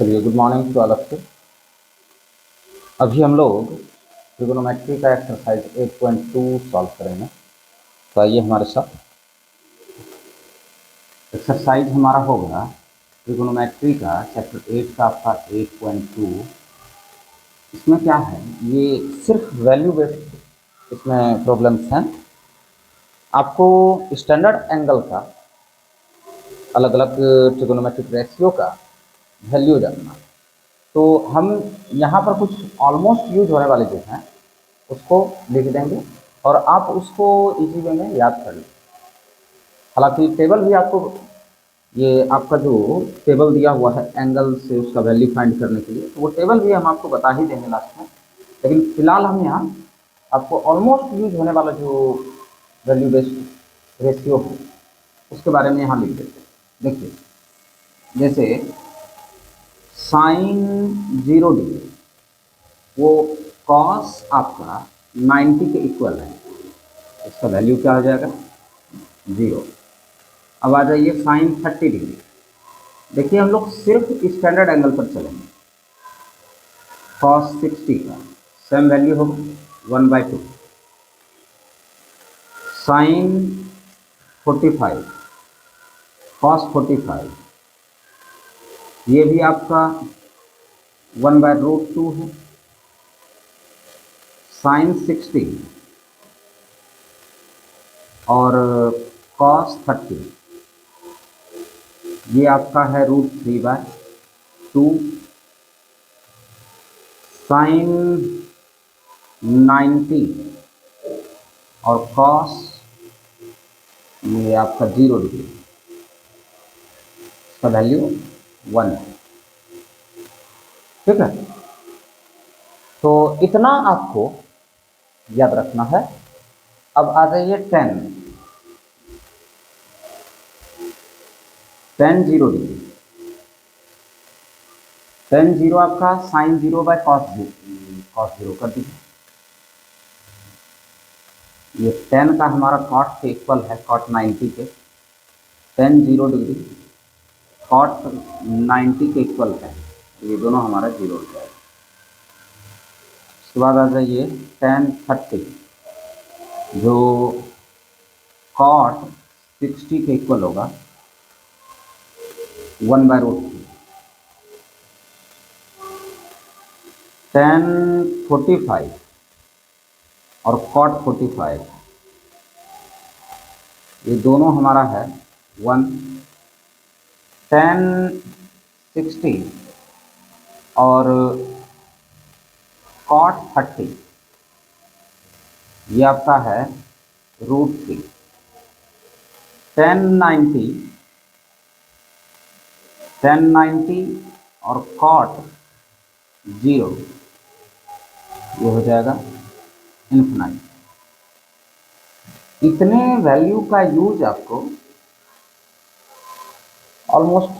चलिए, good morning to all of you. अभी हम लोग ट्रिगोनोमेट्री का एक्सरसाइज 8.2 सॉल्व करेंगे। तो आइए हमारे साथ। एक्सरसाइज हमारा होगा ट्रिगोनोमेट्री का चैप्टर 8 का आपका 8.2। इसमें क्या है, ये सिर्फ वैल्यू बेस्ड इसमें प्रॉब्लम्स हैं। आपको स्टैंडर्ड एंगल का, अलग अलग ट्रिगोनोमेट्रिक रेशियो का वैल्यू जानना। तो हम यहाँ पर कुछ ऑलमोस्ट यूज होने वाले जो हैं उसको लिख देंगे और आप उसको इजी वे में याद कर लें। हालांकि टेबल भी आपको, ये आपका जो टेबल दिया हुआ है एंगल से उसका वैल्यू फाइंड करने के लिए, तो वो टेबल भी हम आपको बता ही देंगे लास्ट में। लेकिन फिलहाल हम यहाँ आपको ऑलमोस्ट यूज होने वाला जो वैल्यू बेस्ड रेशियो है उसके बारे में यहाँ लिख देते हैं। देखिए, जैसे साइन 0 डिग्री वो कॉस आपका 90 के इक्वल है, इसका वैल्यू क्या हो जाएगा 0। अब आ जाइए साइन 30 डिग्री। देखिए, हम लोग सिर्फ स्टैंडर्ड एंगल पर चलेंगे। कॉस 60 का सेम वैल्यू होगा 1/2। साइन 45 कॉस 45 ये भी आपका 1/√2 है। साइन 60 और कॉस 30 ये आपका है √3/2। साइन 90 और कॉस ये आपका 0 डिग्री, इसका वैल्यू 1 है। ठीक है, तो इतना आपको याद रखना है। अब आ जाइए tan 0 डिग्री। tan 0 आपका साइन 0/cos 0 कर दीजिए। ये tan का हमारा cot के इक्वल है, cot 90 के। tan 0 डिग्री cot 90 के इक्वल है, ये दोनों हमारा 0 हो जाएगा। उसके बाद आ जाइए tan 30 जो cot 60 के इक्वल होगा 1/√3। tan 45 और cot 45 ये दोनों हमारा है 1। tan 60 और cot 30 ये आपका है √3। tan 90 और cot 0 ये हो जाएगा इन्फिनाइट। इतने वैल्यू का यूज आपको ऑलमोस्ट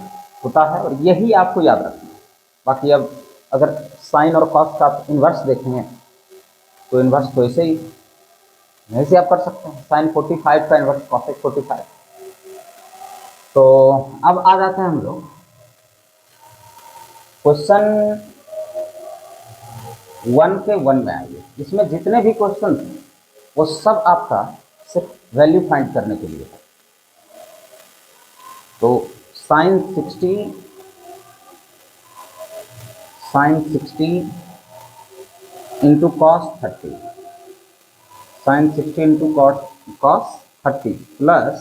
होता है और यही आपको याद रखना है। बाकी अब अगर साइन और कॉस का आप इन्वर्स देखेंगे तो इन्वर्स तो ऐसे ही ऐसे आप कर सकते हैं। साइन 45 का इन्वर्स कॉसेक 45। तो अब आ जाते हैं हम लोग क्वेश्चन 1 के 1 में आइए। इसमें जितने भी क्वेश्चन हैं वो सब आपका सिर्फ वैल्यू फाइंड करने के लिए है। तो sine 60 into cos 30, sine 60 into cos 30 plus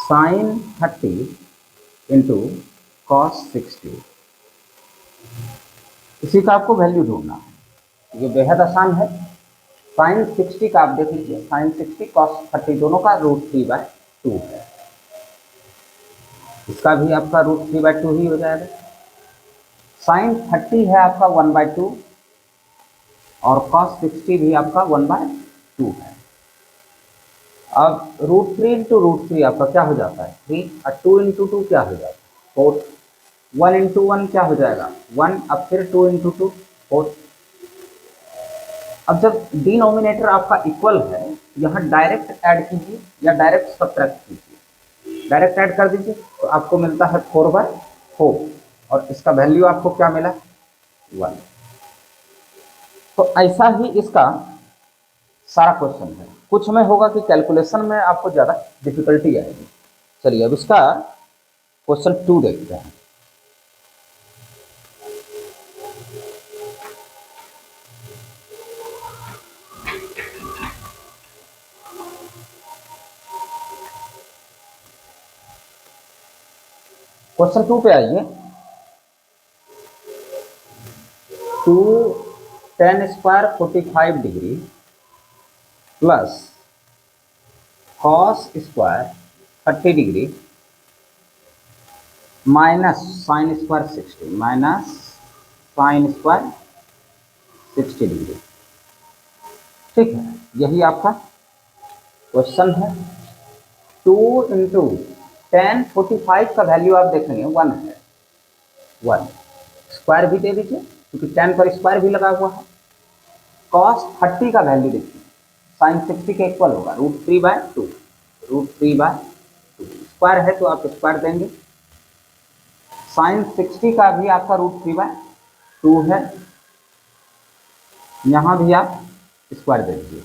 sine 30 into cos 60, इसी का आपको वैल्यू ढूंढना है। ये बेहद आसान है। साइन 60 का आप देख लीजिए, साइन 60 कॉस 30 दोनों का √3/2 है, इसका भी आपका √3/2 ही हो जाएगा। साइन 30 है आपका 1/2 और कॉस 60 भी आपका 1/2 है। अब √3 इंटू √3 आपका क्या हो जाता है 3, और 2 इंटू 2 क्या हो जाता है 4, 1 इंटू 1 क्या हो जाएगा 1, अब फिर 2 इंटू 2 4। अब जब डिनोमिनेटर आपका इक्वल है, यहाँ डायरेक्ट ऐड कीजिए या डायरेक्ट सब्ट्रैक्ट कीजिए। डायरेक्ट ऐड कर दीजिए तो आपको मिलता है 4/4। और इसका वैल्यू आपको क्या मिला 1। तो ऐसा ही इसका सारा क्वेश्चन है। कुछ में होगा कि कैलकुलेशन में आपको ज़्यादा डिफिकल्टी आएगी। चलिए अब इसका क्वेश्चन 2 देखते हैं। क्वेश्चन 2 पे आइए। 2 tan square 45 degree plus cos square 30 degree minus sine square 60 minus sine square 60 degree. ठीक है, यही आपका क्वेश्चन है। 2 इंटू tan 45 का वैल्यू आप देखेंगे 1 है, 1 स्क्वायर भी दे दीजिए क्योंकि tan पर स्क्वायर भी लगा हुआ है। cos 30 का वैल्यू देखिए, साइन 60 के इक्वल होगा √3/2, √3/2 स्क्वायर है तो आप स्क्वायर देंगे। साइन 60 का भी आपका √3/2 है, यहां भी आप स्क्वायर दे दीजिए।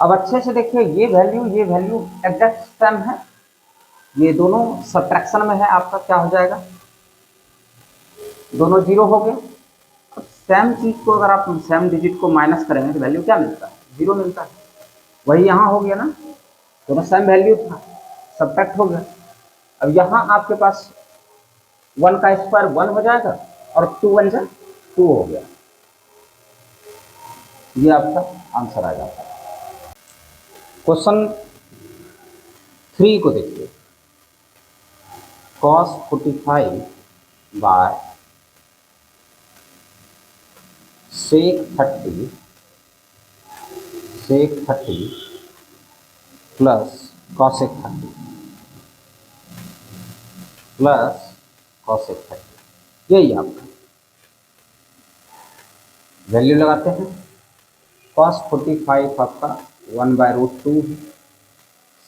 अब अच्छे से देखिए, ये वैल्यू एग्जैक्ट सेम है, ये दोनों सब्ट्रैक्शन में है, आपका क्या हो जाएगा, दोनों जीरो हो गए। अब सेम चीज को अगर आप सेम डिजिट को माइनस करेंगे तो वैल्यू क्या मिलता है, जीरो मिलता है। वही यहाँ हो गया ना, दोनों सेम वैल्यू था, सब्ट्रैक्ट हो गया। अब यहाँ आपके पास 1 का स्क्वायर 1 हो जाएगा और 2 1 जा 2 हो गया। ये आपका आंसर आ जाता है। क्वेश्चन 3 को देखिए। cos 45 by sec 30 plus cosec 30 plus cosec 30, यही आपका वैल्यू लगाते हैं। cos 45 आपका 1/√2 है,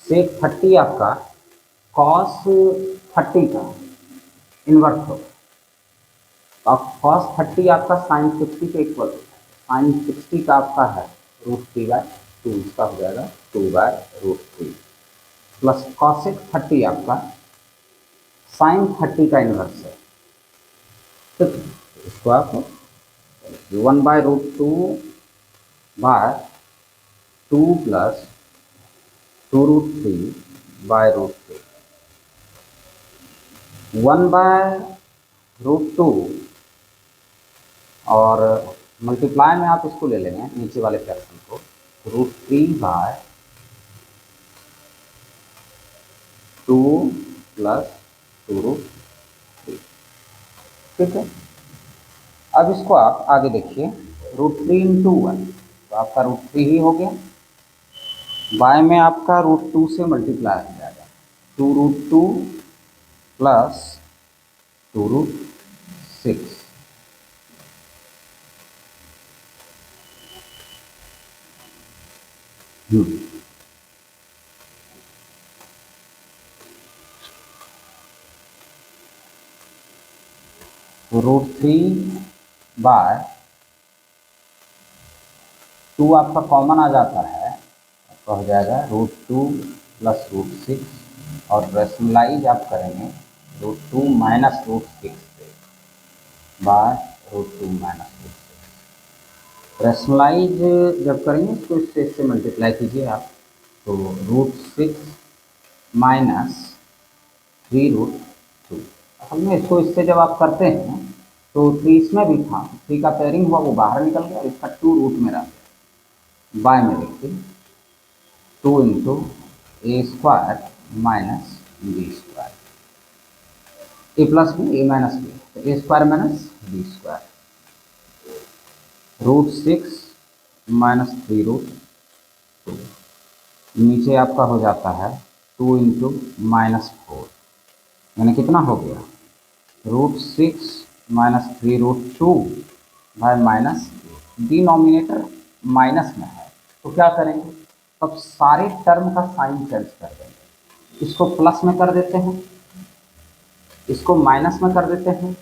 sec 30 आपका cos 30 का इन्वर्स होगा, और cos 30 आपका sin 60 के इक्वल होता है। sin 60 का आपका है √3/2, इसका हो जाएगा 2/√3 प्लस cosec 30 आपका sin 30 का इन्वर्स है। तो इसको आप 1/√2 बाय 2 प्लस 2√3/√2, 1/√2 और मल्टीप्लाई में आप इसको ले लेंगे नीचे वाले फ्रैक्शन को, √3/2 प्लस 2√3। ठीक है, अब इसको आप आगे देखिए, √3 इंटू 1 तो आपका √3 ही हो गया, बाय में आपका √2 से मल्टीप्लाई हो जाएगा, 2√2 प्लस 2√6, √3/2 आपका कॉमन आ जाता है, आपका हो जाएगा √2 प्लस √6 और रेशनलाइज आप करेंगे √2 माइनस √6 से बाय √2 माइनस √6। रेशनलाइज जब करेंगे तो इससे मल्टीप्लाई कीजिए आप, तो √6 माइनस 3√2। असल में इसको इससे जब आप करते हैं तो 3 इसमें भी था, 3 का पेयरिंग हुआ वो बाहर निकल गया और इसका 2 रूट में रह गया। बाय में देखिए 2 into A square minus B square, A plus B A minus B, तो A square minus B square, √6 minus 3√2, नीचे आपका हो जाता है 2 इंटू -4, यानी कितना हो गया, √6 minus 3√2 bye minus, denominator minus में है तो क्या करेंगे, अब सारे टर्म का साइन चेंज कर देंगे, इसको प्लस में कर देते हैं, इसको माइनस में कर देते हैं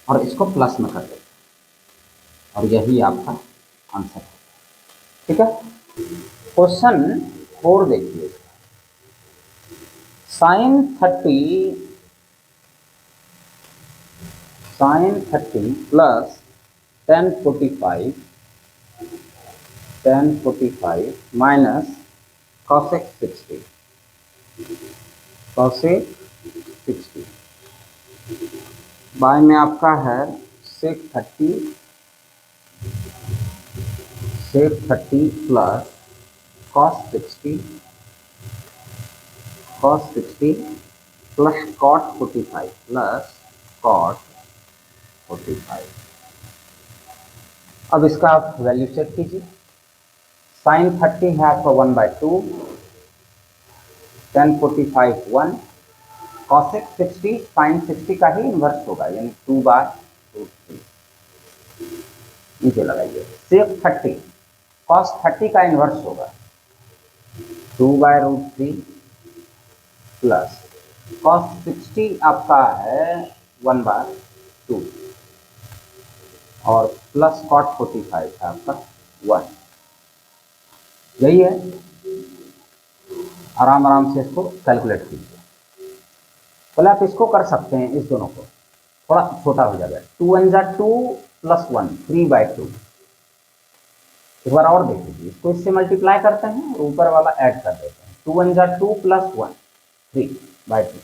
और इसको प्लस में कर देते हैं और यही आपका आंसर है। ठीक है, क्वेश्चन 4 देखिए। sin 30 plus 1045 minus cosec 60 by में आपका है sec 30 plus cos 60 plus cot 45 plus cot 45। अब इसका आप वैल्यू चेक कीजिए। sin 30 है आपका 1/2, 1045 1, cosec 60 sin 60 का ही इन्वर्स होगा यानी 2/√3। नीचे लगाइए sec 30 cos 30 का इन्वर्स होगा 2/√3 प्लस cos 60 आपका है 1/2 और प्लस cot 45 है आपका 1। यही है, आराम आराम से इसको कैलकुलेट कीजिए। पहले आप इसको कर सकते हैं, इस दोनों को थोड़ा छोटा हो जाएगा। 2 1 जा 2 प्लस 1 3/2। एक बार और देख लीजिए, इसको इससे मल्टीप्लाई करते हैं और ऊपर वाला ऐड कर देते हैं। 2 1 जा 2 प्लस 1 3/2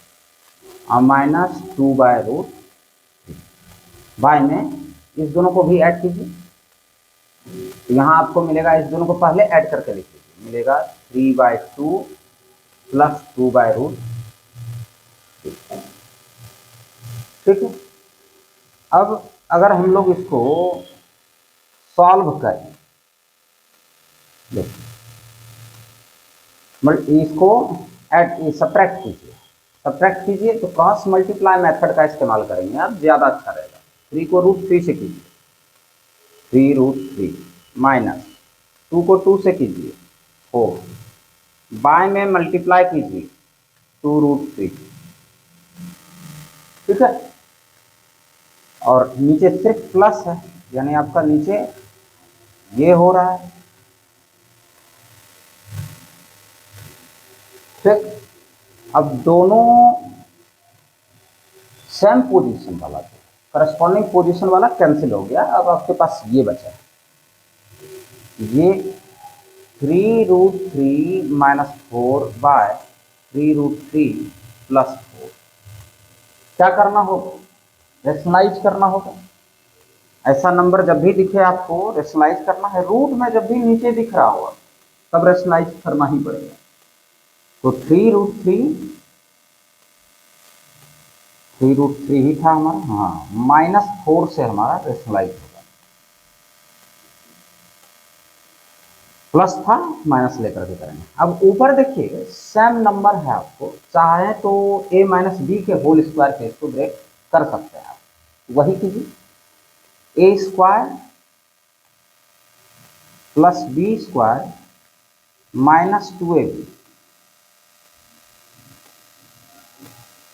और माइनस 2/√3। बाय में इस दोनों को भी ऐड कीजिए, यहाँ आपको मिलेगा, इस दोनों को पहले ऐड करके लिख लीजिए, मिलेगा 3/2 प्लस 2/√3। ठीक है, अब अगर हम लोग इसको सॉल्व करें, देखिए इसको सब्ट्रैक्ट कीजिए तो क्रॉस मल्टीप्लाई मेथड का इस्तेमाल करेंगे आप, ज्यादा अच्छा रहेगा। 3 को √3 से कीजिए, 3√3 माइनस 2 को 2 से कीजिए 4, बाय में मल्टीप्लाई कीजिए 2√3। ठीक है, और नीचे सिर्फ प्लस है यानी आपका नीचे ये हो रहा है। ठीक, अब दोनों सेम पोजीशन वाला था, करस्पॉन्डिंग पोजीशन वाला कैंसिल हो गया। अब आपके पास ये बचा है, ये 3√3 माइनस 4/3√3 प्लस 4। क्या करना होगा, रेशनलाइज करना होगा। ऐसा नंबर जब भी दिखे आपको रेशनलाइज करना है। रूट में जब भी नीचे दिख रहा होगा तब रेशनलाइज करना ही पड़ेगा। तो 3√3 ही था हमारा, हाँ, -4 से हमारा रेशनलाइज होगा। प्लस था, माइनस लेकर के करेंगे। अब ऊपर देखिए सेम नंबर है, आपको चाहे तो a माइनस बी के होल स्क्वायर के इसको ब्रेक कर सकते हैं आप, वही कीजिए। a square plus b square minus 2ab।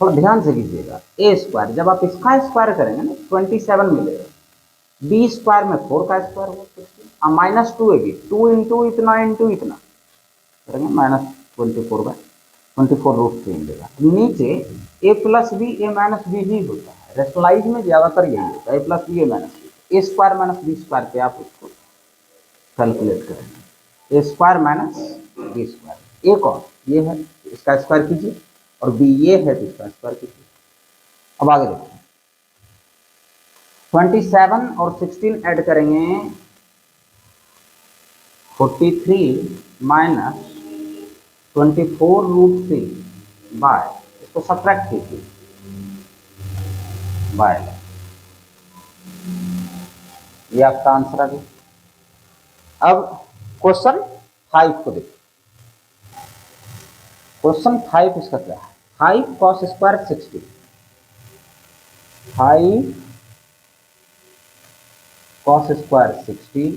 थोड़ा ध्यान से कीजिएगा, a स्क्वायर जब आप इसका स्क्वायर करेंगे ना 27 मिलेगा, b स्क्वायर में 4 का स्क्वायर होगा और माइनस 2ab, 2 इंटू इतना इंटू इतना करेंगे -24/24√3 मिलेगा। नीचे a plus B A minus B ही होता है, रेशनलाइज में ज्यादातर यही होता है, a plus B A minus B. A square minus B square पे आप उसको कैलकुलेट करेंगे, A square minus B square. एक और ये है, इसका स्क्वायर कीजिए, और बी ये है तो इसका स्क्वायर कीजिए। अब आगे देखिए, 27 और 16 ऐड करेंगे 43 माइनस 24√3 बाय, इसको सब्ट्रैक्ट कीजिए बाय, ये आपका आंसर आ गया। अब क्वेश्चन 5 को देखिए। क्वेश्चन 5 इसका क्या है, 5 cos square 60, 5 cos square 60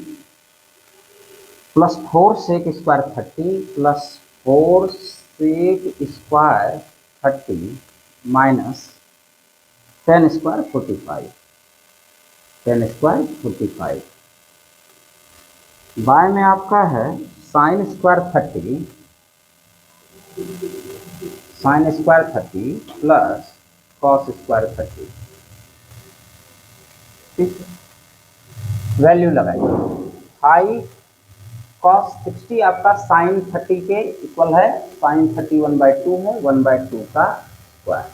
plus 4 sec square 30 plus 4 sec square 30 minus 10² 45, 10² 45 by में आपका है sin² 30, sin² 30 प्लस cos² 30। ठीक, वैल्यू लगाइए। हाई cos 60 आपका sin 30 के इक्वल है, sin 30 1/2 है, 1/2 का square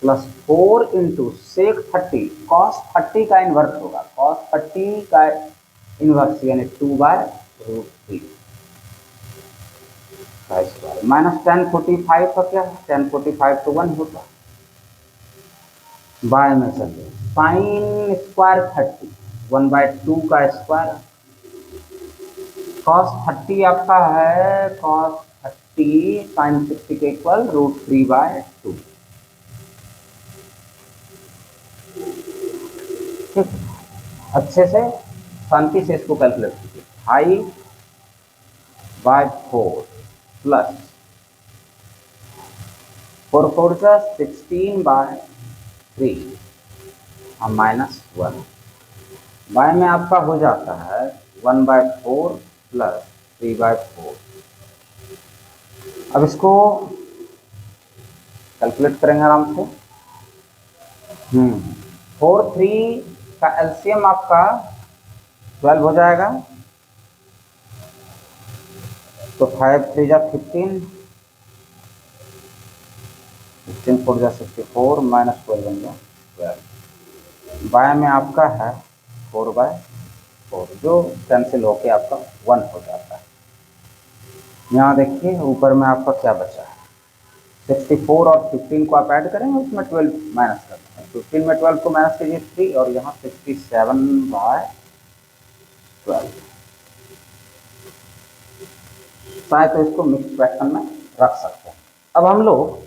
plus 4 into sec 30, cos 30 का इन्वर्स होगा, cos 30 का इन्वर्स यानी 2/√3 का स्क्वायर माइनस 1045 का क्या है, 1045 तो 1 होता, बाय में चलिए sin² 30 1/2 का स्क्वायर, cos 30 आपका है cos 30 sin 60 के इक्वल √3/2। ठीक, अच्छे से शांति से इसको कैलकुलेट कीजिए। 5/4 प्लस 4 का 16/3 और माइनस 1 बाय में आपका हो जाता है 1/4 प्लस 3/4। अब इसको कैलकुलेट करेंगे आराम से। 4 3 का एलसीएम आपका 12 हो जाएगा, तो 5 3 जा 15, 15 4 जा 64 माइनस 12 बन गया 12। बाय में आपका है 4/4 जो कैंसिल होके आपका 1 हो जाता है। यहाँ देखिए ऊपर में आपका क्या बचा है, 64 और 15 को आप ऐड करेंगे, उसमें 12 माइनस कर देंगे, 15 में 12 को माइनस कीजिए 3 और यहाँ 67/12। चाहे तो इसको मिक्स फ्रैक्शन में रख सकते हैं। अब हम लोग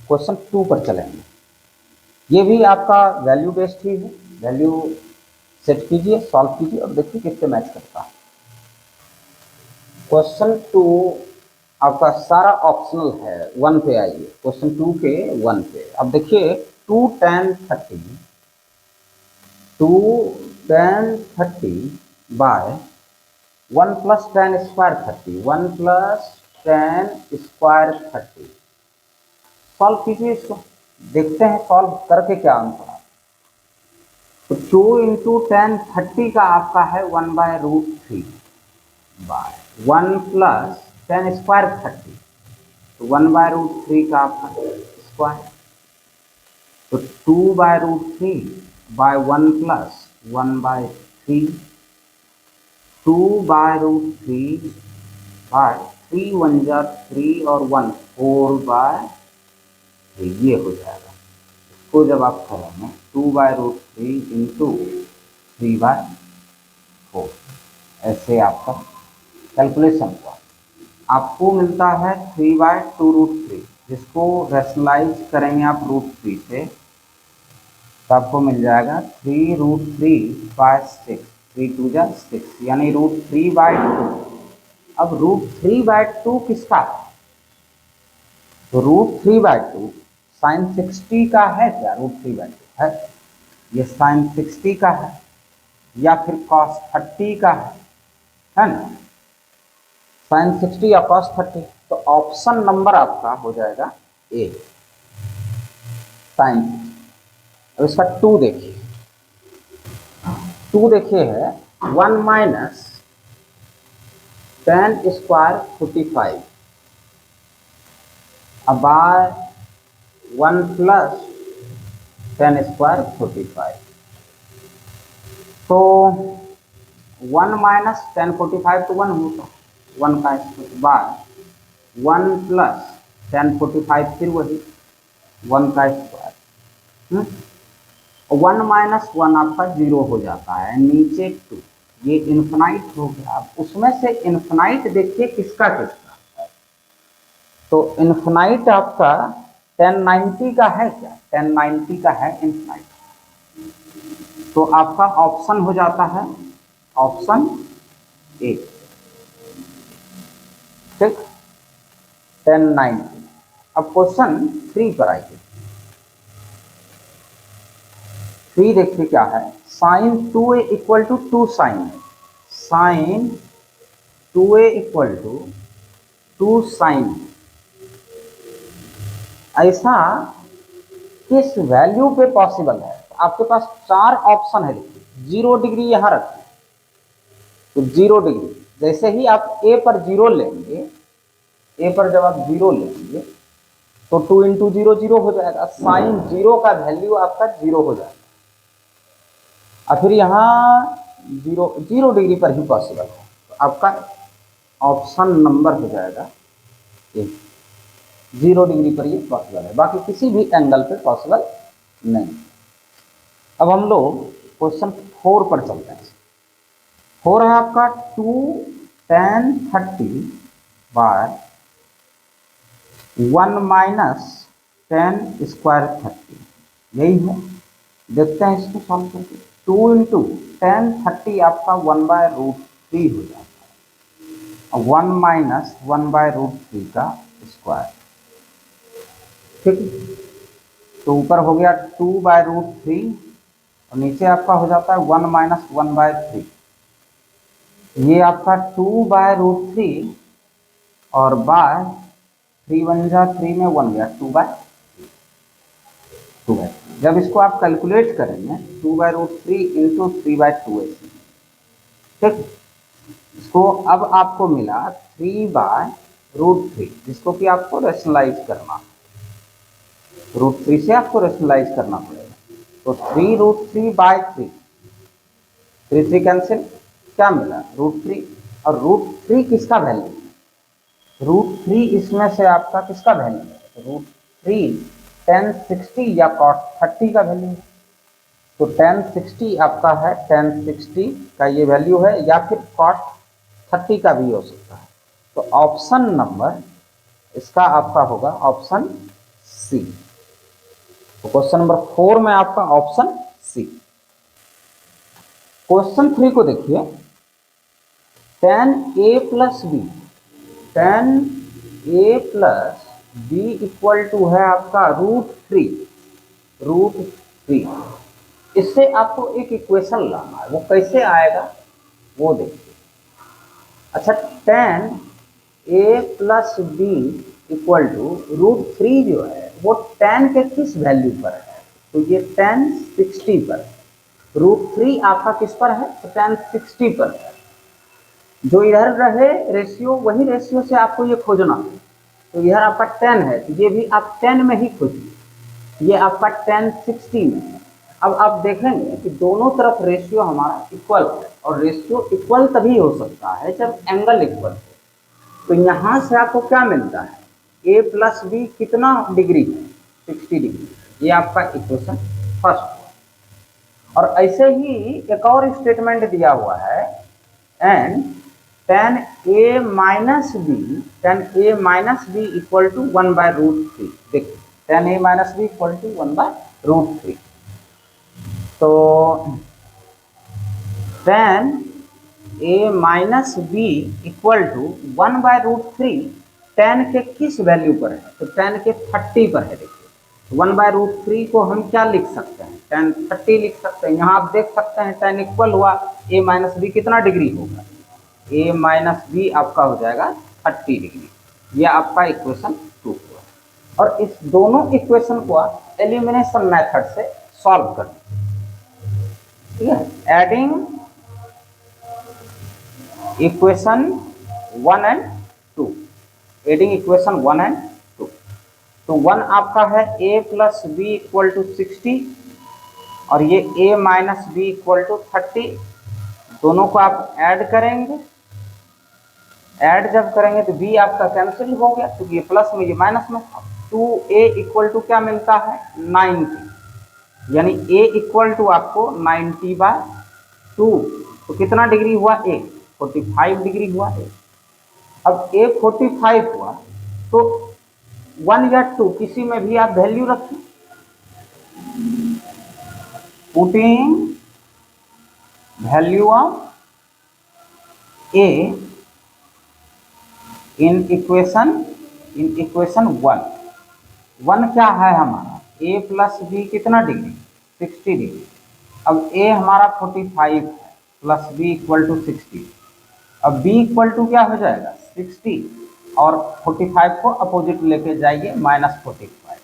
क्वेश्चन 2 पर चलेंगे। ये भी आपका वैल्यू बेस्ड ही है, वैल्यू सेट कीजिए, सॉल्व कीजिए और देखिए किससे मैच करता है। क्वेश्चन 2 आपका सारा ऑप्शनल है, 1 पे आइए, क्वेश्चन 2 के 1 पे। अब देखिए 2 tan 30 by 1 plus tan² 30, 1 plus tan² 30। Solve कीजिए इसको, देखते हैं सॉल्व करके क्या आंसर है। तो 2 इंटू tan 30 का आपका है 1/√3 बाय 1 प्लस tan² 30, तो 1/√3 का आपका स्क्वायर, तो 2/√3 बाय 1 प्लस 1/3, 2/√3 बाय 3 1 जा 3 और 1 4/3 ये हो जाएगा। इसको जब आप करेंगे 2/√3 इंटू 3/4 ऐसे आपका कैलकुलेशन का आपको मिलता है 3/2√3, जिसको रैशनलाइज करेंगे आप √3 से, तो आपको मिल जाएगा 3√3/6, 3 2 जा 6 यानी √3/2। अब √3/2 किसका है, तो √3/2 sin 60 का है क्या, √3/2 है, ये sin 60 का है या फिर cos 30 का है ना, sin 60 या cos 30, तो ऑप्शन नंबर आपका हो जाएगा ए sin 60। अब इसका 2 देखिए, 2 देखिए है 1 minus tan² 45 bye 1 plus tan² 45, तो 1 माइनस tan 45 तो 1 होगा, 1 का स्क्वायर बाय 1 प्लस tan 45 फिर वही 1 का स्क्वायर, 1 माइनस 1 आपका 0 हो जाता है, नीचे 2, ये इन्फिनाइट हो गया। अब उसमें से इन्फिनाइट देखिए किसका किसका है, तो इन्फिनाइट आपका tan 90 का है क्या, tan 90 का है इन्फिनाइट, तो आपका ऑप्शन हो जाता है ऑप्शन ए। ठीक, tan 90। अब क्वेश्चन 3 पर आइए। 3 देखिए क्या है, sine 2a equal to 2 sine है, sine 2a equal to 2 sine. ऐसा किस वैल्यू पे पॉसिबल है? आपके पास 4 ऑप्शन है, देखिए 0 डिग्री यहां रखिए, तो 0 डिग्री, जैसे ही आप a पर 0 लेंगे, a पर जब आप 0 लेंगे तो 2 इंटू 0 0 हो जाएगा, साइन 0 का वैल्यू आपका 0 हो जाएगा। और फिर यहाँ 0 डिग्री पर ही पॉसिबल है, तो आपका ऑप्शन नंबर हो जाएगा 0 डिग्री पर ये पॉसिबल है, बाकी किसी भी एंगल पे पॉसिबल नहीं। अब हम लोग क्वेश्चन 4 पर चलते हैं। 4 है आपका 2 tan 30 by 1 minus tan square 30, यही है। देखते हैं इसको सॉल्व करके। 2 इंटू tan 30 आपका 1/√3 हो जाता है, और 1 माइनस 1/√3 का स्क्वायर, ठीक है। तो ऊपर हो गया 2/√3 और नीचे आपका हो जाता है 1 माइनस 1/3। ये आपका 2/√3 और बाय 3 1 जा 3 में 1 गया 2/2। जब इसको आप कैलकुलेट करेंगे 2/√3 इंटू 3/2 ऐसे, ठीक। इसको अब आपको मिला 3/√3, जिसको कि आपको रेशनलाइज करना, √3 से आपको रेशनलाइज करना पड़ेगा। तो 3√3/3, 3 3 कैंसिल, क्या मिला √3, और √3 किसका वैल्यू है? √3 इसमें से आपका किसका वैल्यू है? √3 tan 60 या cot 30 का वैल्यू है। तो tan 60 आपका है, tan 60 का ये वैल्यू है, या फिर cot 30 का भी हो सकता है। तो ऑप्शन नंबर इसका आपका होगा ऑप्शन सी। तो क्वेश्चन नंबर 4 में आपका ऑप्शन सी। क्वेश्चन 3 को देखिए, tan a plus B, tan a plus B equal to है आपका √3। इससे आपको एक इक्वेशन लाना है, वो कैसे आएगा वो देखिए। अच्छा, tan a plus B equal to √3 जो है वो tan के किस वैल्यू पर है? तो ये tan 60 पर है। √3 आपका किस पर है? तो tan 60 पर है। जो इधर रहे रेशियो, वही रेशियो से आपको ये खोजना है। तो इधर आपका 10 है, तो ये भी आप 10 में ही खोजिए। ये आपका tan 60 में है। अब आप देखेंगे कि दोनों तरफ रेशियो हमारा इक्वल है, और रेशियो इक्वल तभी हो सकता है जब एंगल इक्वल हो। तो यहाँ से आपको क्या मिलता है? a प्लस बी कितना डिग्री है? 60 डिग्री। ये आपका इक्वेशन फर्स्ट हुआ। और ऐसे ही एक और स्टेटमेंट दिया हुआ है, and tan a minus B equal to 1/√3। देखिए tan a minus B equal to 1/√3। तो tan a minus B equal to 1/√3 tan के किस वैल्यू पर है? तो tan के 30 पर है। देखिए 1/√3 को हम क्या लिख सकते हैं? tan 30 लिख सकते हैं। यहाँ आप देख सकते हैं tan इक्वल हुआ a माइनस बी कितना डिग्री होगा? a माइनस बी आपका हो जाएगा 30 डिग्री। यह आपका इक्वेशन 2 हुआ। और इस दोनों इक्वेशन को आप एलिमिनेशन मेथड से सॉल्व कर, ठीक है। Adding equation 1 and 2, adding equation 1 and 2। तो 1 आपका है a plus B equal to 60, और ये a minus B equal to 30। दोनों को आप ऐड करेंगे, ऐड जब करेंगे तो b आपका कैंसिल हो गया, क्योंकि ये प्लस में ये माइनस में। 2a इक्वल टू क्या मिलता है? 90, यानी a इक्वल टू आपको 90/2। तो कितना डिग्री हुआ? a 45 डिग्री हुआ a। अब a 45 हुआ तो 1 या 2 किसी में भी आप वैल्यू रखें। Putting value of a in equation 1 क्या है हमारा? a प्लस बी कितना डिग्री? 60 डिग्री। अब a हमारा 45 है प्लस b इक्वल टू 60। अब b इक्वल टू क्या हो जाएगा 60 और 45 को अपोजिट लेके जाइए -45,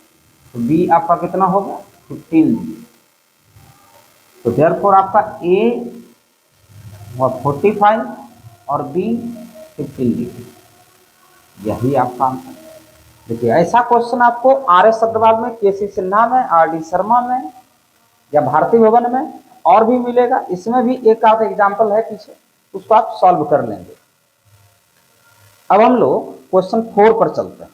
तो b आपका कितना हो गया 15 डिग्री। तो देयरफॉर आपका a हुआ 45 और b 15 डिग्री, यही आपका आंसर। देखिए ऐसा क्वेश्चन आपको आर एस अग्रवाल में, के.सी. सिन्हा में, आर.डी. शर्मा में या भारती भवन में और भी मिलेगा। इसमें भी एक आध एग्जाम्पल है पीछे, उसको आप सॉल्व कर लेंगे। अब हम लोग क्वेश्चन 4 पर चलते हैं।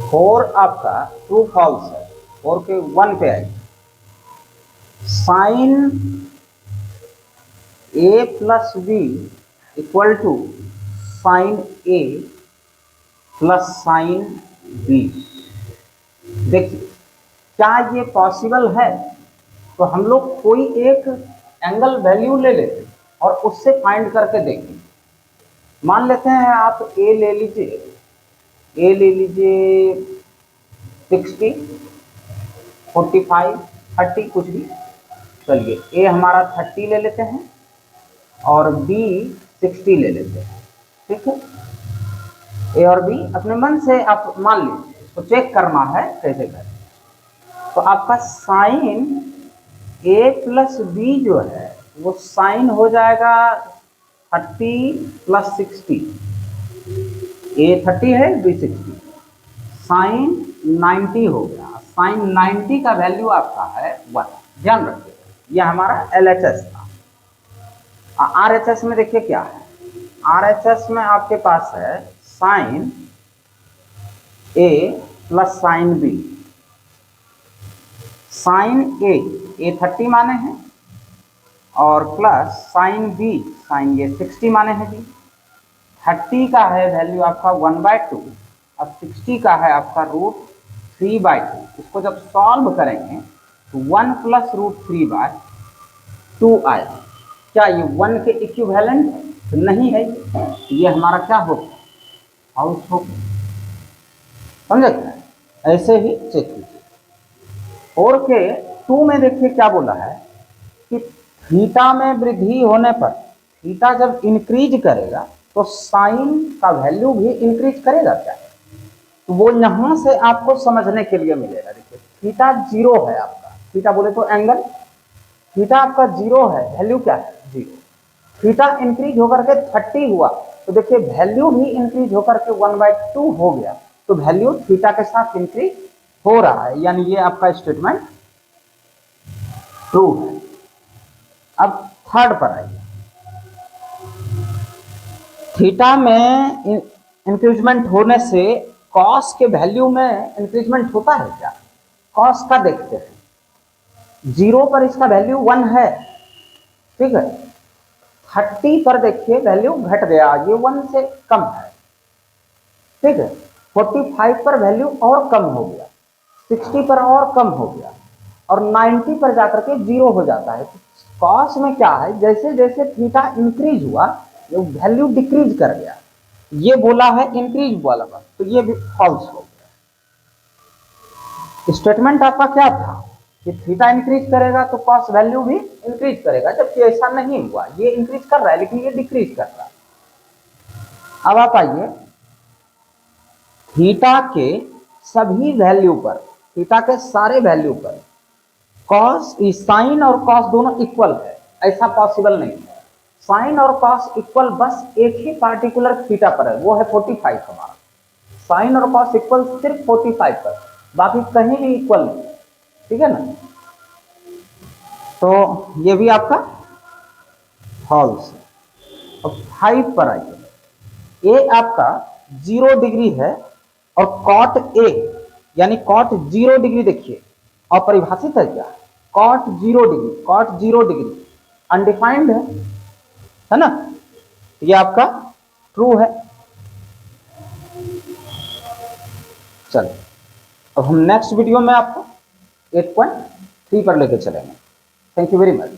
4 आपका ट्रू फॉल्स है, 4 के 1 पे आएगी। Sine A plus B equal to sine A plus sine B. देखिए क्या ये पॉसिबल है? तो हम लोग कोई एक एंगल वैल्यू ले लेते और उससे फाइंड करके देखें। मान लेते हैं आप ए ले लीजिए, ए ले लीजिए 60, 45, 30 कुछ भी, चलिए ए हमारा 30 ले लेते हैं और बी 60 ले लेते हैं, ठीक है। ए और बी अपने मन से आप मान लीजिए, इसको चेक करना है कैसे करें। तो आपका साइन ए प्लस बी जो है वो साइन हो जाएगा 30 प्लस 60, ए 30 है बी 60, साइन 90 हो गया। साइन 90 का वैल्यू आपका है 1, ध्यान रखिएगा। यह हमारा LHS था। RHS में देखिए क्या है, RHS में आपके पास है sign A plus sine B. Sign ए 30 माने हैं और प्लस साइन बी, साइन ए 60 माने हैं जी। 30 का है वैल्यू आपका 1/2, अब 60 का है आपका √3/2। इसको जब सॉल्व करेंगे तो 1 प्लस √3/2 आएगा। क्या ये 1 के इक्विवेलेंट है? तो नहीं है, ये हमारा क्या होगा, हाउस होगा। समझे? ऐसे ही चेक कीजिए। और के 2 में देखिए क्या बोला है कि थीटा में वृद्धि होने पर, थीटा जब इंक्रीज करेगा तो साइन का वैल्यू भी इंक्रीज करेगा क्या? तो वो यहां से आपको समझने के लिए मिलेगा। देखिए थीटा 0 है आपका, थीटा बोले तो एंगल, थीटा आपका 0 है, वैल्यू क्या है 0। थीटा इंक्रीज होकर के 30 हुआ तो देखिए वैल्यू भी इंक्रीज होकर के 1/2 हो गया, तो वैल्यू थीटा के साथ इंक्रीज हो रहा है, यानी ये आपका स्टेटमेंट ट्रू है। अब थर्ड पर आइए। थीटा में इंक्रीजमेंट होने से कॉस के वैल्यू में इंक्रीजमेंट होता है क्या? कॉस का देखते हैं। 0 पर इसका वैल्यू 1 है, ठीक है। 30 पर देखिए वैल्यू घट गया, ये 1 से कम है, ठीक है। 45 पर वैल्यू और कम हो गया, 60 पर और कम हो गया और 90 पर जाकर के 0 हो जाता है। कॉस में क्या है, जैसे जैसे थीटा इंक्रीज हुआ ये वैल्यू डिक्रीज कर गया, ये बोला है इंक्रीज वाला बात, तो ये भी फॉल्स हो गया। स्टेटमेंट आपका क्या था कि थीटा इंक्रीज करेगा तो कॉस वैल्यू भी इंक्रीज करेगा, जबकि ऐसा नहीं हुआ, ये इंक्रीज कर रहा है लेकिन ये डिक्रीज कर रहा है। अब आप आइए, थीटा के सभी वैल्यू पर, थीटा के सारे वैल्यू पर कॉस, साइन और कॉस दोनों इक्वल है, ऐसा पॉसिबल नहीं है। साइन और कॉस इक्वल बस एक ही पार्टिकुलर थीटा पर है, वो है 45 हमारा। साइन और कॉस इक्वल सिर्फ 45 पर, बाकी कहीं भी इक्वल नहीं, ठीक है ना। तो ये भी आपका फॉल्स है। अब 5 पर आइए। ए आपका 0 डिग्री है और कॉट ए यानी कॉट 0 डिग्री देखिए और परिभाषित है क्या, cot 0 degree, cot 0 degree undefined है ना, ये आपका ट्रू है। चलिए अब हम नेक्स्ट वीडियो में आपको 8.3 पर लेके चलेंगे। Thank you very much.